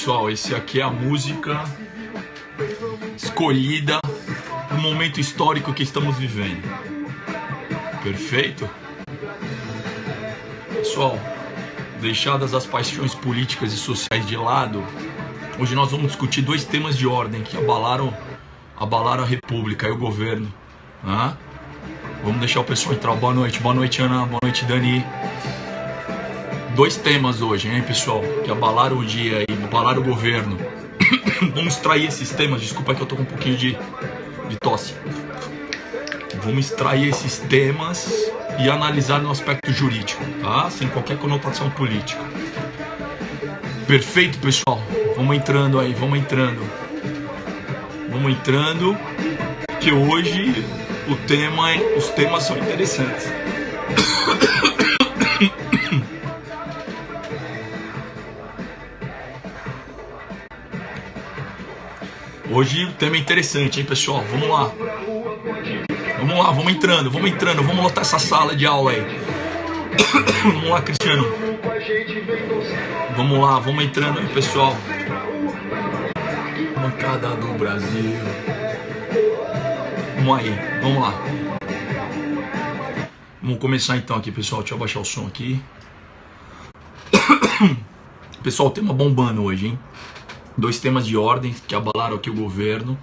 pessoal, esse aqui é a música escolhida no momento histórico que estamos vivendo. Perfeito? Pessoal, deixadas as paixões políticas e sociais de lado, hoje nós vamos discutir dois temas de ordem que abalaram a República e o governo. Vamos deixar o pessoal entrar. Boa noite Ana, boa noite Dani. Dois temas hoje, hein, pessoal, que abalaram o dia e abalaram o governo. Vamos extrair esses temas, desculpa que eu tô com um pouquinho de tosse. Vamos extrair esses temas e analisar no aspecto jurídico, tá? Sem qualquer conotação política. Perfeito, pessoal? Vamos entrando aí, vamos entrando. Vamos entrando, que hoje os temas são interessantes. Hoje o tema é interessante, hein, pessoal? Vamos lá. Vamos entrando, vamos lotar essa sala de aula aí. Vamos lá, Cristiano. Vamos lá, vamos entrando aí, pessoal. Bancada do Brasil. Vamos aí, vamos lá. Vamos começar então aqui, pessoal. Deixa eu abaixar o som aqui. Pessoal, tema bombando hoje, hein? Dois temas de ordem que abalaram aqui o governo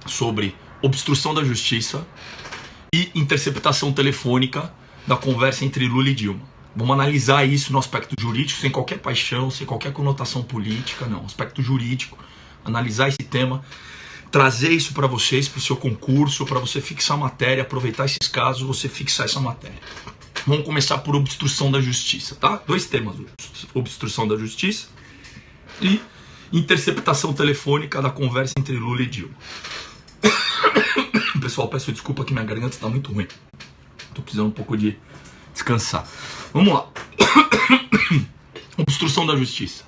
sobre obstrução da justiça e interceptação telefônica da conversa entre Lula e Dilma. Vamos analisar isso no aspecto jurídico, sem qualquer paixão, sem qualquer conotação política, não. Aspecto jurídico, analisar esse tema, trazer isso para vocês, para o seu concurso, para você fixar a matéria, aproveitar esses casos, você fixar essa matéria. Vamos começar por obstrução da justiça, tá? Dois temas, obstrução da justiça e interceptação telefônica da conversa entre Lula e Dilma. Pessoal, peço desculpa que minha garganta está muito ruim. Tô precisando um pouco de descansar. Vamos lá. Obstrução da justiça.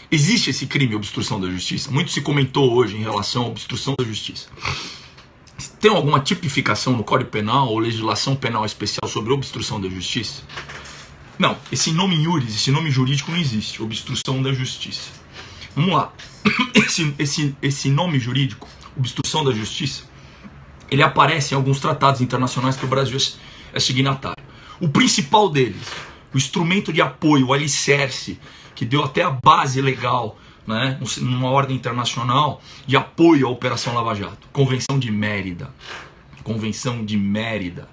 Existe esse crime, obstrução da justiça? Muito se comentou hoje em relação à obstrução da justiça. Tem alguma tipificação no Código Penal ou legislação penal especial sobre obstrução da justiça? Não, esse nome iuris, esse nome jurídico não existe. Obstrução da justiça. Vamos lá. Esse nome jurídico, obstrução da justiça, ele aparece em alguns tratados internacionais que o Brasil é signatário. O principal deles, o instrumento de apoio, o alicerce, que deu até a base legal, né, numa ordem internacional de apoio à Operação Lava Jato. Convenção de Mérida. Convenção de Mérida.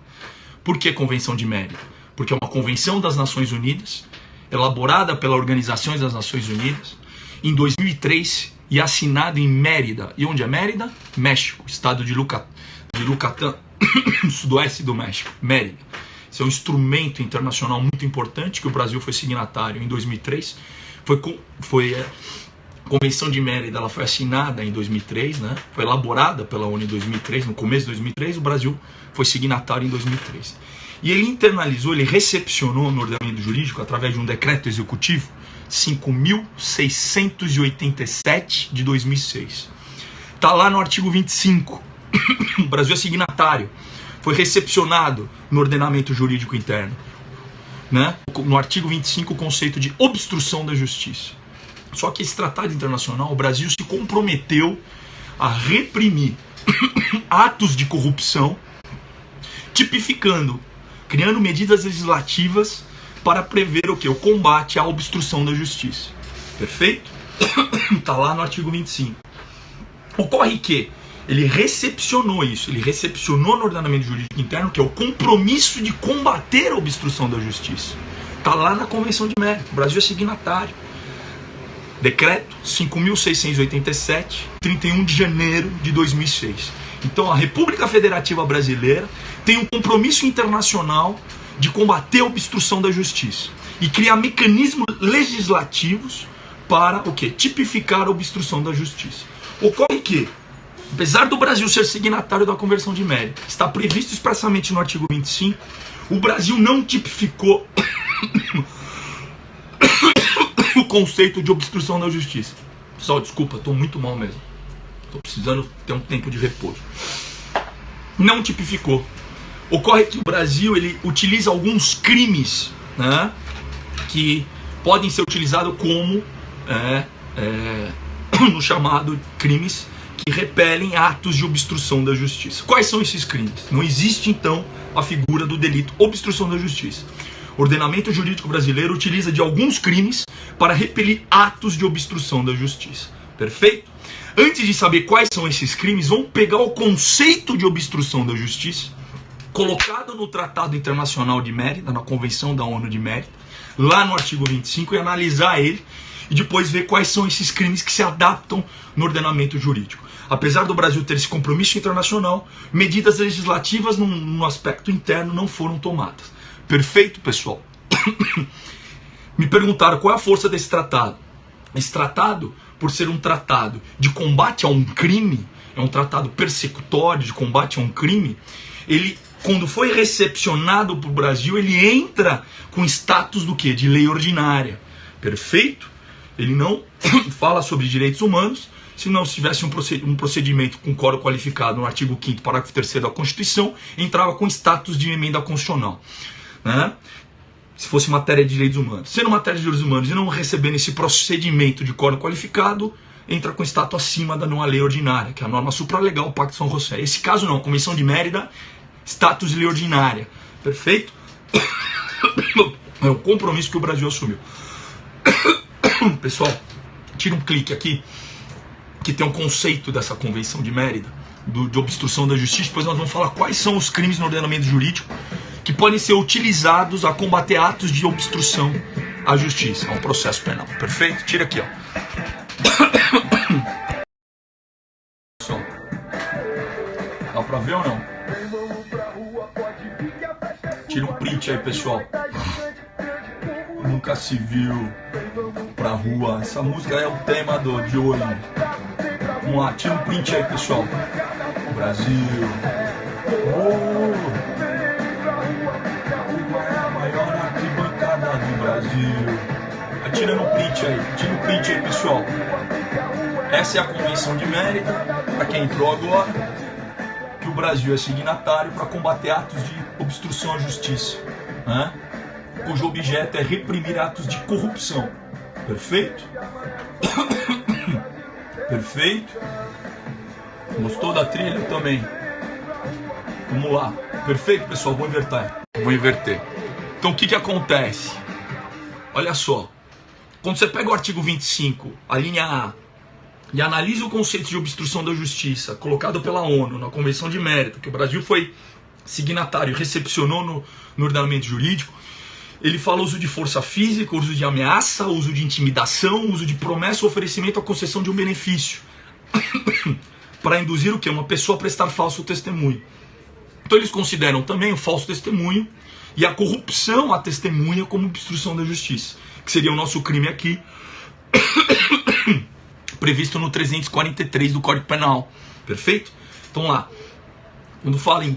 Por que Convenção de Mérida? Porque é uma convenção das Nações Unidas, elaborada pela Organização das Nações Unidas, em 2003 e assinado em Mérida. E onde é Mérida? México, estado de Yucatán, sudoeste do México, Mérida. Esse é um instrumento internacional muito importante que o Brasil foi signatário em 2003. A Convenção de Mérida, ela foi assinada em 2003, né? Foi elaborada pela ONU em 2003, no começo de 2003, o Brasil foi signatário em 2003. E ele internalizou, ele recepcionou no ordenamento jurídico, através de um decreto executivo, 5.687 de 2006. Está lá no artigo 25. O Brasil é signatário. Foi recepcionado no ordenamento jurídico interno, né? No artigo 25, o conceito de obstrução da justiça. Só que esse tratado internacional, o Brasil se comprometeu a reprimir atos de corrupção, tipificando, criando medidas legislativas para prever o quê? O combate à obstrução da justiça. Perfeito? Está lá no artigo 25. Ocorre que ele recepcionou isso, ele recepcionou no ordenamento jurídico interno, que é o compromisso de combater a obstrução da justiça. Está lá na Convenção de Mérida. O Brasil é signatário. Decreto 5.687, 31 de janeiro de 2006. Então a República Federativa Brasileira tem um compromisso internacional de combater a obstrução da justiça e criar mecanismos legislativos para o quê? Tipificar a obstrução da justiça. Ocorre que, apesar do Brasil ser signatário da Convenção de Mérida, está previsto expressamente no artigo 25, o Brasil não tipificou o conceito de obstrução da justiça. Pessoal, desculpa, estou muito mal mesmo. Estou precisando ter um tempo de repouso. Não tipificou. Ocorre que o Brasil ele utiliza alguns crimes, né, que podem ser utilizados como no chamado crimes que repelem atos de obstrução da justiça. Quais são esses crimes? Não existe, então, a figura do delito obstrução da justiça. O ordenamento jurídico brasileiro utiliza de alguns crimes para repelir atos de obstrução da justiça. Perfeito? Antes de saber quais são esses crimes, vamos pegar o conceito de obstrução da justiça, colocado no Tratado Internacional de Mérida, na Convenção da ONU de Mérida, lá no artigo 25, e analisar ele, e depois ver quais são esses crimes que se adaptam no ordenamento jurídico. Apesar do Brasil ter esse compromisso internacional, medidas legislativas no aspecto interno não foram tomadas. Perfeito, pessoal? Me perguntaram qual é a força desse tratado. Esse tratado, por ser um tratado de combate a um crime, é um tratado persecutório de combate a um crime, ele, quando foi recepcionado para o Brasil, ele entra com status do quê? De lei ordinária. Perfeito? Ele não fala sobre direitos humanos. Se não tivesse um procedimento com quórum qualificado no artigo 5º, parágrafo 3º da Constituição, entrava com status de emenda constitucional, né? Se fosse matéria de direitos humanos. Sendo matéria de direitos humanos e não recebendo esse procedimento de quórum qualificado, entra com status acima da não lei ordinária, que é a norma supralegal, o Pacto de São José. Esse caso não, a Convenção de Mérida, status de lei ordinária. Perfeito? É o compromisso que o Brasil assumiu. Pessoal, tira um clique aqui, que tem um conceito dessa Convenção de Mérida, de obstrução da justiça. Depois nós vamos falar quais são os crimes no ordenamento jurídico que podem ser utilizados a combater atos de obstrução à justiça. É um processo penal. Perfeito? Tira aqui, ó. Dá pra ver ou não? Tira um print aí, pessoal. Nunca se viu pra rua. Essa música é o tema de hoje. Vamos lá, tira um print aí, pessoal. Brasil. A maior arquibancada do Brasil. Atira no print aí. Tira um print aí, pessoal. Essa é a Convenção de Mérida, para quem entrou agora, que o Brasil é signatário para combater atos de obstrução à justiça, né? Cujo objeto é reprimir atos de corrupção. Perfeito? Perfeito? Gostou da trilha? Também. Vamos lá. Perfeito, pessoal? Vou inverter. Então o que acontece? Olha só. Quando você pega o artigo 25, a linha A, e analisa o conceito de obstrução da justiça colocado pela ONU na Convenção de Mérida, que o Brasil foi signatário e recepcionou no ordenamento jurídico, ele fala uso de força física, uso de ameaça, uso de intimidação, uso de promessa ou oferecimento à concessão de um benefício para induzir o quê? Uma pessoa a prestar falso testemunho. Então eles consideram também o falso testemunho e a corrupção à testemunha como obstrução da justiça, que seria o nosso crime aqui, previsto no 343 do Código Penal. Perfeito? Então lá, quando fala em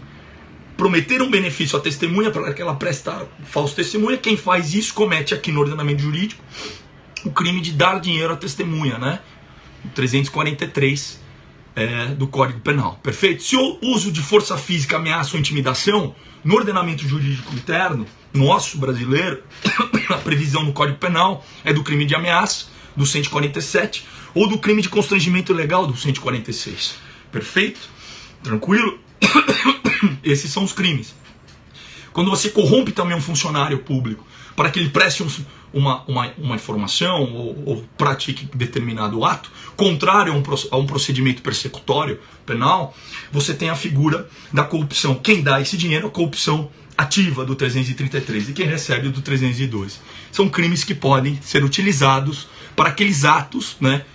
prometer um benefício à testemunha para que ela preste falso testemunha, quem faz isso comete aqui no ordenamento jurídico o crime de dar dinheiro à testemunha, né? 343 do Código Penal. Perfeito? Se o uso de força física, ameaça ou intimidação no ordenamento jurídico interno nosso, brasileiro, a previsão no Código Penal é do crime de ameaça, do 147, ou do crime de constrangimento ilegal, do 146. Perfeito? Tranquilo? Esses são os crimes. Quando você corrompe também um funcionário público para que ele preste uma informação ou pratique determinado ato contrário a um procedimento persecutório penal, você tem a figura da corrupção. Quem dá esse dinheiro é a corrupção ativa do 333 e quem recebe do 312. São crimes que podem ser utilizados para aqueles atos, né,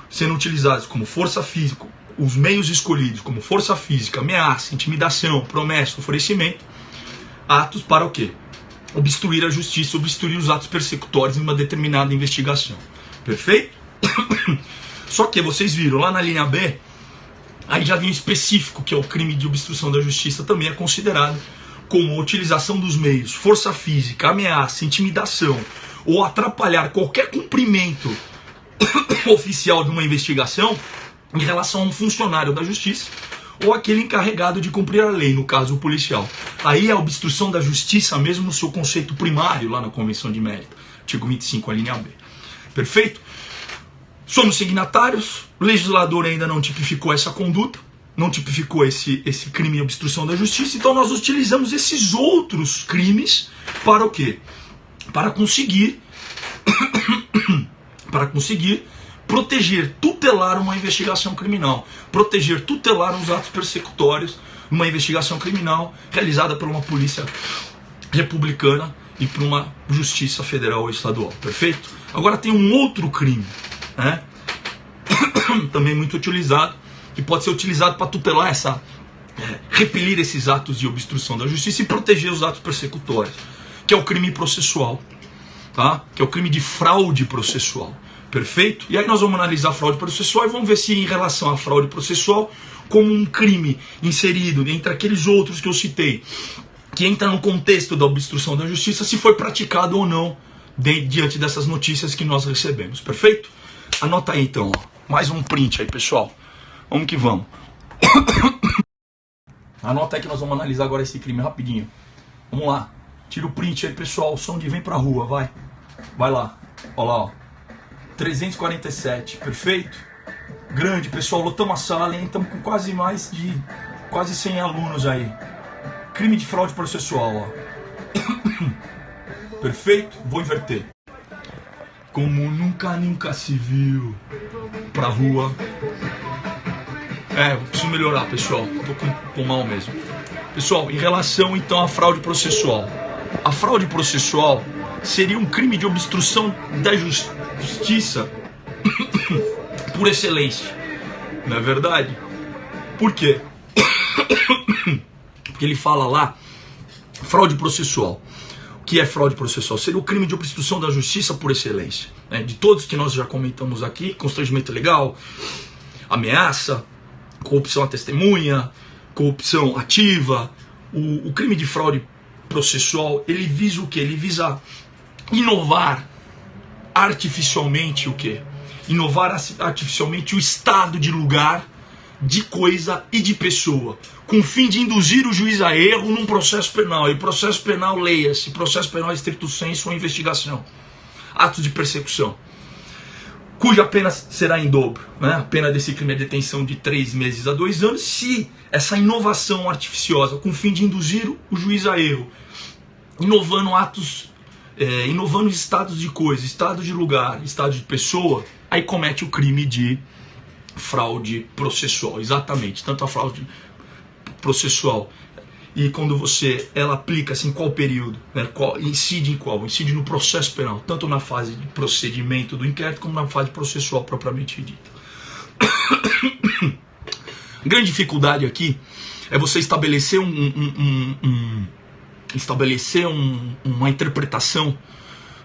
sendo utilizados como força física, os meios escolhidos como força física, ameaça, intimidação, promessa, oferecimento, atos para o quê? Obstruir a justiça, obstruir os atos persecutórios em uma determinada investigação. Perfeito? Só que vocês viram lá na linha B, aí já vem específico, que é o crime de obstrução da justiça, também é considerado como a utilização dos meios, força física, ameaça, intimidação ou atrapalhar qualquer cumprimento oficial de uma investigação em relação a um funcionário da justiça ou aquele encarregado de cumprir a lei, no caso o policial. Aí é a obstrução da justiça mesmo no seu conceito primário lá na Convenção de Mérida, artigo 25, a linha B. Perfeito? Somos signatários, o legislador ainda não tipificou essa conduta, não tipificou esse crime de obstrução da justiça, então nós utilizamos esses outros crimes para o quê? Para conseguir proteger, tutelar uma investigação criminal, proteger, tutelar os atos persecutórios numa investigação criminal realizada por uma polícia republicana e por uma justiça federal ou estadual, perfeito? Agora tem um outro crime, né? Também muito utilizado, que pode ser utilizado para tutelar repelir esses atos de obstrução da justiça e proteger os atos persecutórios, que é o crime processual, tá? Que é o crime de fraude processual, perfeito? E aí nós vamos analisar a fraude processual e vamos ver se em relação à fraude processual, como um crime inserido entre aqueles outros que eu citei, que entra no contexto da obstrução da justiça, se foi praticado ou não diante dessas notícias que nós recebemos, perfeito? Anota aí então, ó. Mais um print aí, pessoal. Vamos que vamos. Anota aí que nós vamos analisar agora esse crime rapidinho. Vamos lá. Tira o print aí, pessoal. O som de vem pra rua, vai. Vai lá. Olha lá, ó. 347, perfeito? Grande, pessoal. Lotamos a sala, hein? Estamos com quase 100 alunos aí. Crime de fraude processual, ó. Perfeito? Vou inverter. Como nunca se viu. Pra rua. Preciso melhorar, pessoal. Tô com mal mesmo. Pessoal, em relação então à fraude processual. A fraude processual seria um crime de obstrução da justiça por excelência. Não é verdade? Por quê? Porque ele fala lá, fraude processual. O que é fraude processual? Seria o crime de obstrução da justiça por excelência, né? De todos que nós já comentamos aqui: constrangimento legal, ameaça, corrupção à testemunha, corrupção ativa. O crime de fraude processual, ele visa o quê? Ele visa inovar artificialmente o quê? Inovar artificialmente o estado de lugar, de coisa e de pessoa, com o fim de induzir o juiz a erro num processo penal. E processo penal, leia-se, processo penal estricto sensu ou investigação, atos de persecução, cuja pena será em dobro, né? A pena desse crime é detenção de 3 meses a 2 anos, se essa inovação artificiosa, com o fim de induzir o juiz a erro, inovando inovando estados de coisa, estado de lugar, estado de pessoa, aí comete o crime de fraude processual, exatamente. Tanto a fraude processual, e quando ela aplica-se em qual período, né? Incide em qual? Incide no processo penal, tanto na fase de procedimento do inquérito como na fase processual propriamente dita. A grande dificuldade aqui é você estabelecer uma interpretação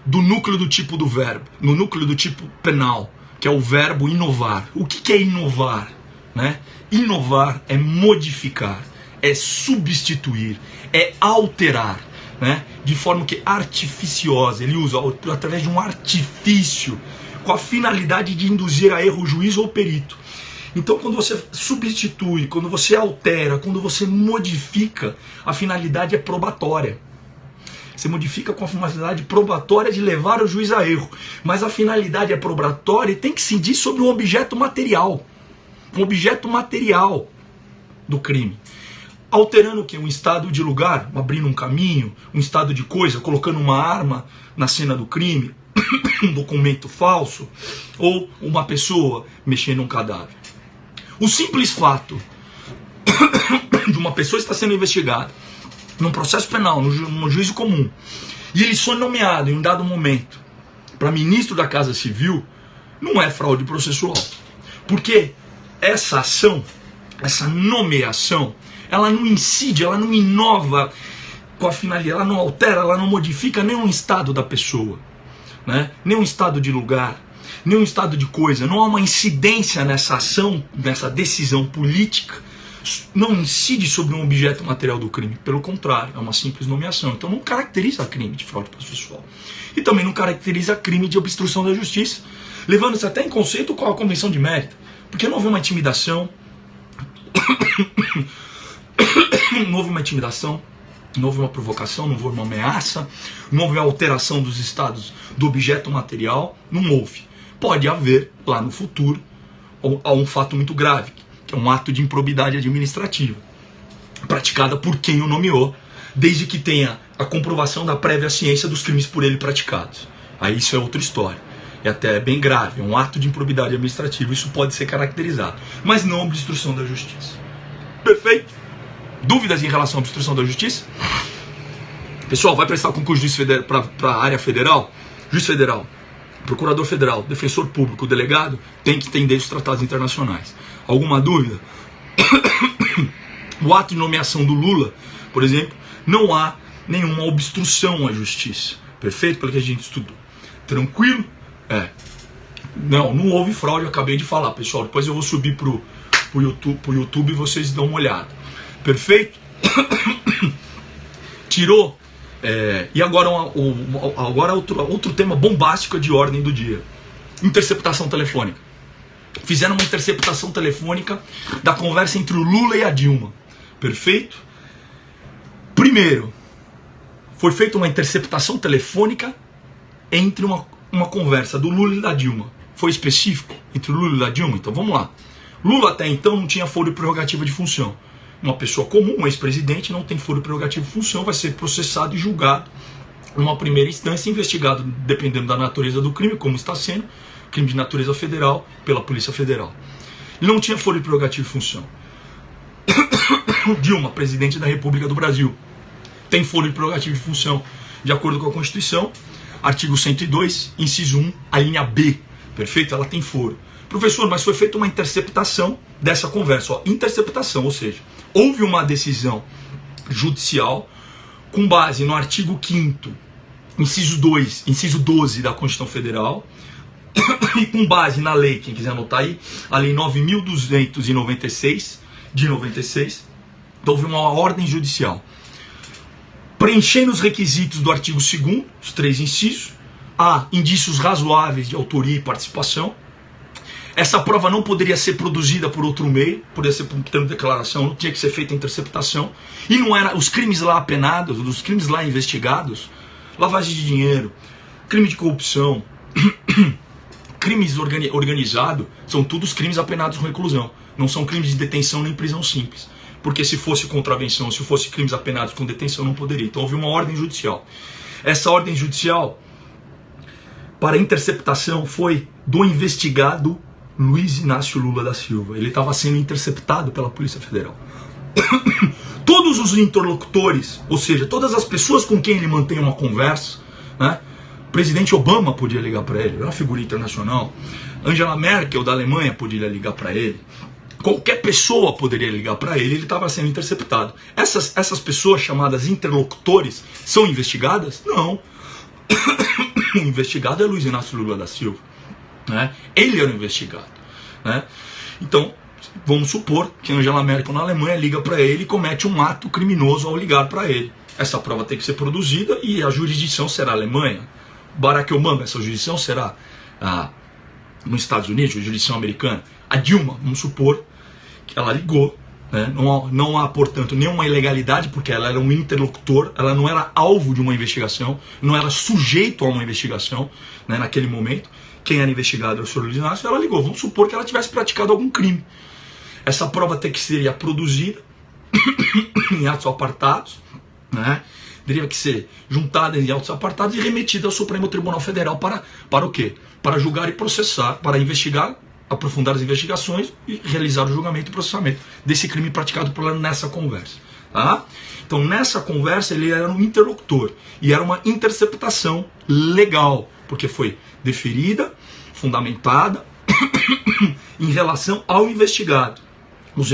do núcleo do tipo do verbo, no núcleo do tipo penal, que é o verbo inovar. O que é inovar? Né? Inovar é modificar, é substituir, é alterar, né? De forma que artificiosa. Ele usa através de um artifício, com a finalidade de induzir a erro o juiz ou o perito. Então, quando você substitui, quando você altera, quando você modifica, a finalidade é probatória. Você modifica com a finalidade probatória de levar o juiz a erro. Mas a finalidade é probatória e tem que incidir sobre um objeto material. Um objeto material do crime. Alterando o quê? Um estado de lugar, abrindo um caminho, um estado de coisa, colocando uma arma na cena do crime, um documento falso, ou uma pessoa mexendo um cadáver. O simples fato de uma pessoa estar sendo investigada num processo penal, no juízo comum, e ele foi nomeado em um dado momento para ministro da Casa Civil, não é fraude processual. Porque essa ação, essa nomeação, ela não incide, ela não inova com a finalidade, ela não altera, ela não modifica nenhum estado da pessoa, né? Nenhum estado de lugar, nenhum estado de coisa. Não há uma incidência nessa ação, nessa decisão política, não incide sobre um objeto material do crime. Pelo contrário, é uma simples nomeação. Então não caracteriza crime de fraude processual. E também não caracteriza crime de obstrução da justiça, levando-se até em conceito com a Convenção de Mérito. Porque não houve uma intimidação, não houve uma intimidação, não houve uma provocação, não houve uma ameaça, não houve uma alteração dos estados do objeto material, não houve. pode haver lá no futuro um fato muito grave, que é um ato de improbidade administrativa, praticada por quem o nomeou, desde que tenha a comprovação da prévia ciência dos crimes por ele praticados. Aí isso é outra história. É até bem grave, é um ato de improbidade administrativa, isso pode ser caracterizado, mas não obstrução da justiça. Perfeito? Dúvidas em relação à obstrução da justiça? Pessoal, vai prestar concurso para a área federal? Juiz federal, procurador federal, defensor público, delegado, tem que entender os tratados internacionais. Alguma dúvida? O ato de nomeação do Lula, por exemplo, não há nenhuma obstrução à justiça. Perfeito? Pelo que a gente estudou. Tranquilo? Não houve fraude, eu acabei de falar, pessoal. Depois eu vou subir pro YouTube e vocês dão uma olhada. Perfeito? Tirou. E agora, outro tema bombástico de ordem do dia. Interceptação telefônica. Fizeram uma interceptação telefônica da conversa entre o Lula e a Dilma. Perfeito? Primeiro, foi feita uma interceptação telefônica entre uma conversa do Lula e da Dilma. Foi específico entre o Lula e a Dilma? Então vamos lá. Lula até então não tinha foro e prerrogativa de função. Uma pessoa comum, um ex-presidente, não tem foro e prerrogativa de função, vai ser processado e julgado numa primeira instância, investigado, dependendo da natureza do crime, como está sendo, crime de natureza federal, pela Polícia Federal. Ele não tinha foro e prerrogativa de função. Dilma, presidente da República do Brasil, tem foro e prerrogativa de função, de acordo com a Constituição, artigo 102, inciso 1, a linha B. Perfeito? Ela tem foro. Professor, mas foi feita uma interceptação dessa conversa. Interceptação, ou seja, houve uma decisão judicial com base no artigo 5º, inciso 12 da Constituição Federal, e com base na lei, quem quiser anotar aí, a lei 9.296, de 96, então houve uma ordem judicial. Preenchendo os requisitos do artigo 2º, os 3 incisos, há indícios razoáveis de autoria e participação. Essa prova não poderia ser produzida por outro meio, poderia ser por termo de declaração, não tinha que ser feita a interceptação. E não era os crimes lá apenados, os crimes lá investigados, lavagem de dinheiro, crime de corrupção, crimes organizados, são todos crimes apenados com reclusão. Não são crimes de detenção nem prisão simples. Porque se fosse contravenção, se fosse crimes apenados com detenção, não poderia. Então houve uma ordem judicial. Essa ordem judicial para interceptação foi do investigado Luiz Inácio Lula da Silva. Ele estava sendo interceptado pela Polícia Federal. Todos os interlocutores, ou seja, todas as pessoas com quem ele mantém uma conversa, né? O presidente Obama podia ligar para ele, era uma figura internacional. Angela Merkel da Alemanha poderia ligar para ele. Qualquer pessoa poderia ligar para ele, ele estava sendo interceptado. Essas pessoas chamadas interlocutores são investigadas? Não. O investigado é Luiz Inácio Lula da Silva. Né? Ele era o investigado. Né? Então, vamos supor que Angela Merkel na Alemanha liga para ele e comete um ato criminoso ao ligar para ele. Essa prova tem que ser produzida e a jurisdição será a Alemanha. Barack Obama, essa jurisdição será nos Estados Unidos, a jurisdição americana. A Dilma, vamos supor que ela ligou. Né? Não há, portanto, nenhuma ilegalidade, porque ela era um interlocutor, ela não era alvo de uma investigação, não era sujeito a uma investigação, né, naquele momento. Quem era investigado era o senhor Luiz Inácio, ela ligou. Vamos supor que ela tivesse praticado algum crime. Essa prova tem que ser produzida em atos apartados, né? Teria que ser juntada em autos apartados e remetida ao Supremo Tribunal Federal para o quê? Para julgar e processar, para investigar, aprofundar as investigações e realizar o julgamento e processamento desse crime praticado por ela nessa conversa. Tá? Então, nessa conversa, ele era um interlocutor e era uma interceptação legal, porque foi deferida, fundamentada em relação ao investigado. Os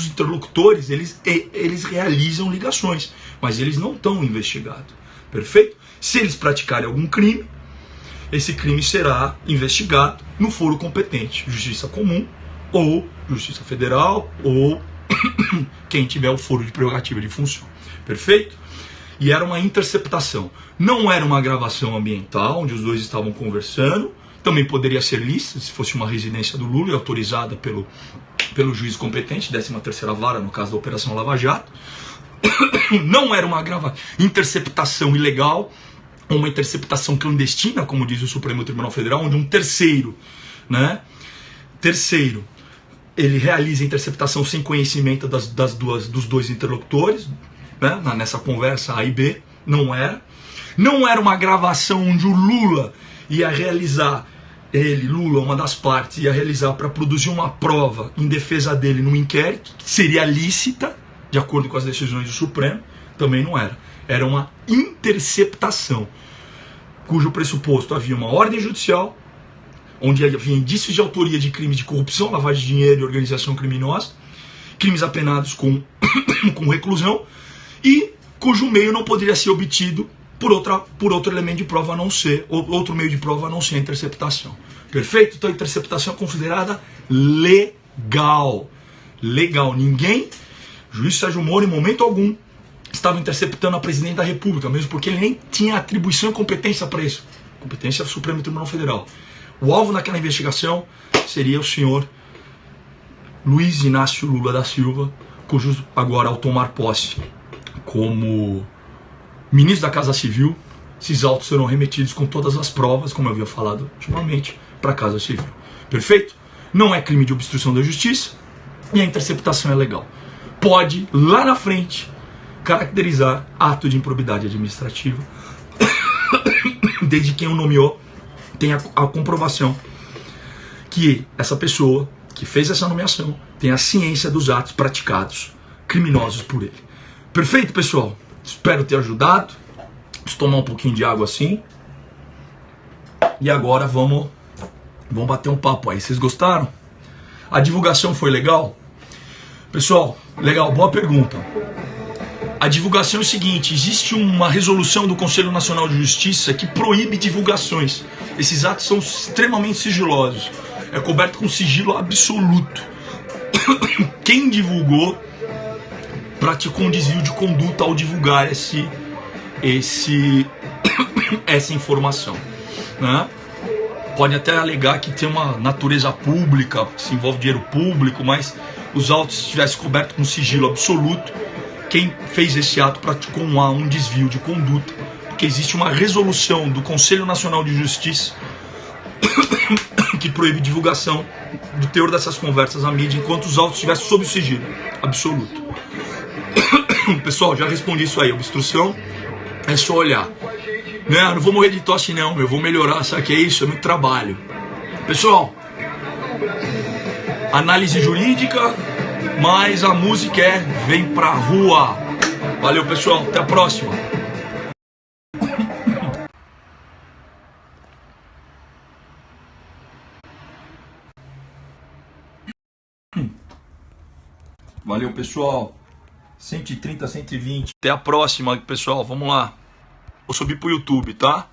interlocutores, eles realizam ligações, mas eles não estão investigados. Perfeito? Se eles praticarem algum crime, esse crime será investigado no foro competente, Justiça Comum, ou Justiça Federal, ou quem tiver o foro de prerrogativa de função. Perfeito? E era uma interceptação. Não era uma gravação ambiental, onde os dois estavam conversando. Também poderia ser lícita, se fosse uma residência do Lula, autorizada pelo juiz competente, 13ª Vara, no caso da Operação Lava Jato. Não era uma interceptação ilegal, uma interceptação clandestina, como diz o Supremo Tribunal Federal, onde um terceiro, né? Terceiro, ele realiza a interceptação sem conhecimento dos dois interlocutores, né? Nessa conversa A e B, não era uma gravação onde o Lula ia realizar, Lula, uma das partes, ia realizar para produzir uma prova em defesa dele num inquérito, que seria lícita, de acordo com as decisões do Supremo, também não era. Era uma interceptação, cujo pressuposto havia uma ordem judicial, onde havia indícios de autoria de crimes de corrupção, lavagem de dinheiro e organização criminosa, crimes apenados com reclusão, e cujo meio não poderia ser obtido por outro elemento de prova a não ser, outro meio de prova a não ser a interceptação. Perfeito? Então a interceptação é considerada legal. Legal. Ninguém, juiz Sérgio Moro, em momento algum, estava interceptando a presidente da República, mesmo porque ele nem tinha atribuição e competência para isso. Competência do Supremo Tribunal Federal. O alvo naquela investigação seria o senhor Luiz Inácio Lula da Silva, cujo agora, ao tomar posse como ministro da Casa Civil, esses autos serão remetidos com todas as provas, como eu havia falado ultimamente, para a Casa Civil. Perfeito? Não é crime de obstrução da justiça e a interceptação é legal. Pode, lá na frente, caracterizar ato de improbidade administrativa, desde quem o nomeou tenha a comprovação que essa pessoa que fez essa nomeação tem a ciência dos atos praticados criminosos por ele. Perfeito, pessoal? Espero ter ajudado. Vamos tomar um pouquinho de água assim. E agora vamos bater um papo aí. Vocês gostaram? A divulgação foi legal? Pessoal, legal, boa pergunta. A divulgação é o seguinte: existe uma resolução do Conselho Nacional de Justiça que proíbe divulgações. Esses atos são extremamente sigilosos. É coberto com sigilo absoluto. Quem divulgou praticou um desvio de conduta ao divulgar essa informação, né? Pode até alegar que tem uma natureza pública, que se envolve dinheiro público, mas os autos, se tivesse coberto com sigilo absoluto, quem fez esse ato praticou um desvio de conduta, porque existe uma resolução do Conselho Nacional de Justiça que proíbe divulgação do teor dessas conversas à mídia enquanto os autos estivessem sob o sigilo absoluto. Pessoal, já respondi isso aí. Obstrução é só olhar. Não vou morrer de tosse não, eu vou melhorar, sabe o que é isso? É muito trabalho. Pessoal, análise jurídica, mas a música vem pra rua. Valeu, pessoal, até a próxima. Valeu, pessoal. 130, 120. Até a próxima, pessoal. Vamos lá. Vou subir pro YouTube, tá?